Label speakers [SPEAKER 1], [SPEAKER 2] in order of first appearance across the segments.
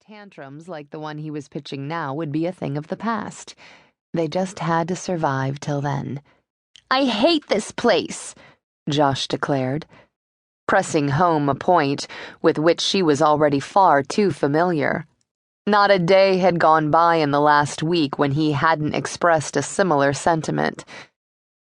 [SPEAKER 1] Tantrums like the one he was pitching now would be a thing of the past. They just had to survive till then.
[SPEAKER 2] "I hate this place,"
[SPEAKER 1] Josh declared, pressing home a point with which she was already far too familiar. Not a day had gone by in the last week when he hadn't expressed a similar sentiment.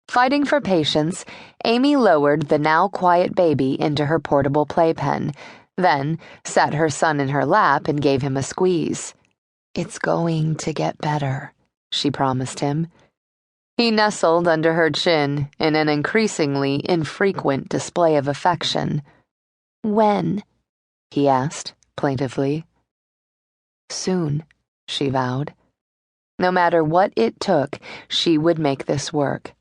[SPEAKER 1] Fighting for patience, Amy lowered the now quiet baby into her portable playpen, then sat her son in her lap and gave him a squeeze. "It's going to get better," she promised him. He nestled under her chin in an increasingly infrequent display of affection.
[SPEAKER 2] "When?"
[SPEAKER 1] he asked, plaintively.
[SPEAKER 2] "Soon,"
[SPEAKER 1] she vowed. No matter what it took, she would make this work.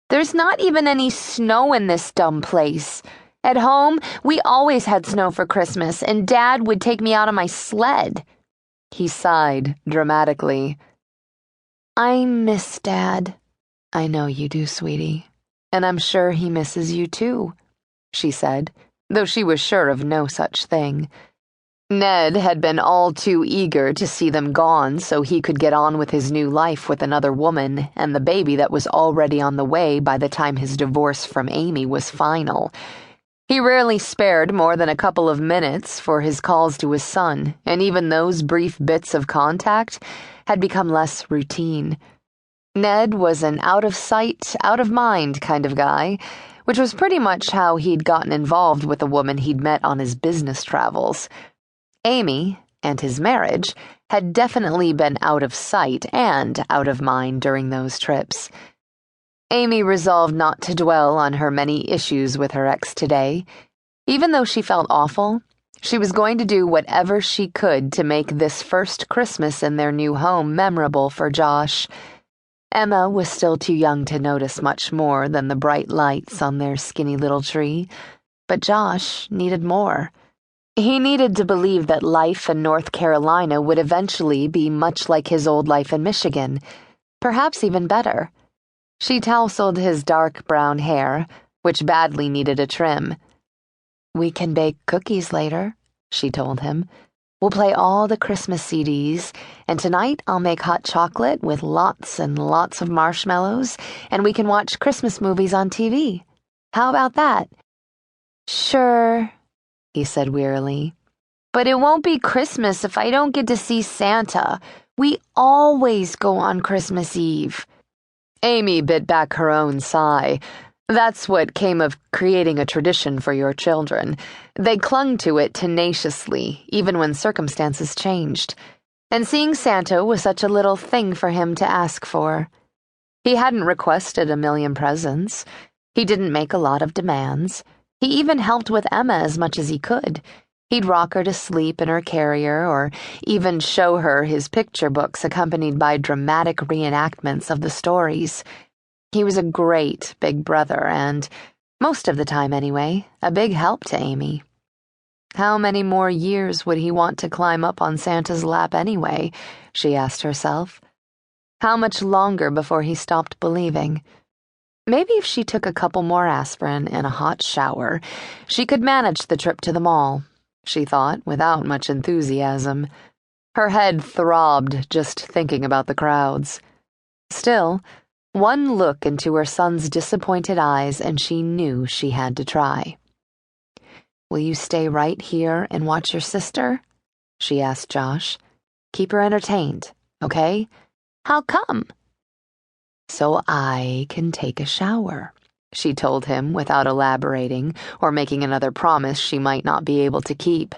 [SPEAKER 2] "There's not even any snow in this dumb place. At home, we always had snow for Christmas, and Dad would take me out on my sled."
[SPEAKER 1] He sighed dramatically.
[SPEAKER 2] "I miss Dad."
[SPEAKER 1] "I know you do, sweetie. And I'm sure he misses you too," she said, though she was sure of no such thing. Ned had been all too eager to see them gone so he could get on with his new life with another woman and the baby that was already on the way by the time his divorce from Amy was final. He rarely spared more than a couple of minutes for his calls to his son, and even those brief bits of contact had become less routine. Ned was an out-of-sight, out-of-mind kind of guy, which was pretty much how he'd gotten involved with a woman he'd met on his business travels. Amy, and his marriage, had definitely been out of sight and out of mind during those trips. Amy resolved not to dwell on her many issues with her ex today. Even though she felt awful, she was going to do whatever she could to make this first Christmas in their new home memorable for Josh. Emma was still too young to notice much more than the bright lights on their skinny little tree, but Josh needed more. He needed to believe that life in North Carolina would eventually be much like his old life in Michigan, perhaps even better. She tousled his dark brown hair, which badly needed a trim. "We can bake cookies later," she told him. "We'll play all the Christmas CDs, and tonight I'll make hot chocolate with lots and lots of marshmallows, and we can watch Christmas movies on TV. How about that?"
[SPEAKER 2] "Sure,"
[SPEAKER 1] he said wearily.
[SPEAKER 2] "But it won't be Christmas if I don't get to see Santa. We always go on Christmas Eve."
[SPEAKER 1] Amy bit back her own sigh. That's what came of creating a tradition for your children. They clung to it tenaciously, even when circumstances changed. And seeing Santa was such a little thing for him to ask for. He hadn't requested a million presents. He didn't make a lot of demands. He even helped with Emma as much as he could. He'd rock her to sleep in her carrier, or even show her his picture books accompanied by dramatic reenactments of the stories. He was a great big brother and, most of the time anyway, a big help to Amy. How many more years would he want to climb up on Santa's lap anyway, she asked herself. How much longer before he stopped believing? Maybe if she took a couple more aspirin and a hot shower, she could manage the trip to the mall, she thought, without much enthusiasm. Her head throbbed just thinking about the crowds. Still, one look into her son's disappointed eyes and she knew she had to try. "Will you stay right here and watch your sister?" she asked Josh. "Keep her entertained, okay?"
[SPEAKER 2] "How come?"
[SPEAKER 1] "So I can take a shower," she told him without elaborating or making another promise she might not be able to keep.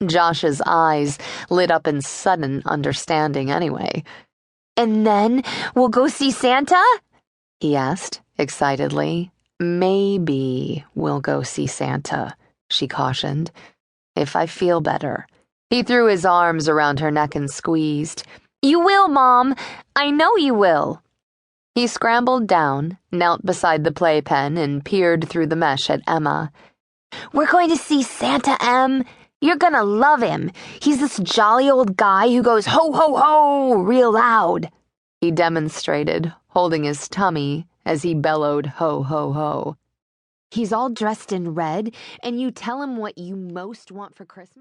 [SPEAKER 1] Josh's eyes lit up in sudden understanding anyway.
[SPEAKER 2] "And then we'll go see Santa?"
[SPEAKER 1] he asked, excitedly. "Maybe we'll go see Santa," she cautioned. "If I feel better." He threw his arms around her neck and squeezed.
[SPEAKER 2] "You will, Mom. I know you will."
[SPEAKER 1] He scrambled down, knelt beside the playpen, and peered through the mesh at Emma.
[SPEAKER 2] "We're going to see Santa, Em. You're gonna love him. He's this jolly old guy who goes ho, ho, ho real loud,"
[SPEAKER 1] he demonstrated, holding his tummy as he bellowed ho, ho, ho.
[SPEAKER 2] "He's all dressed in red, and you tell him what you most want for Christmas."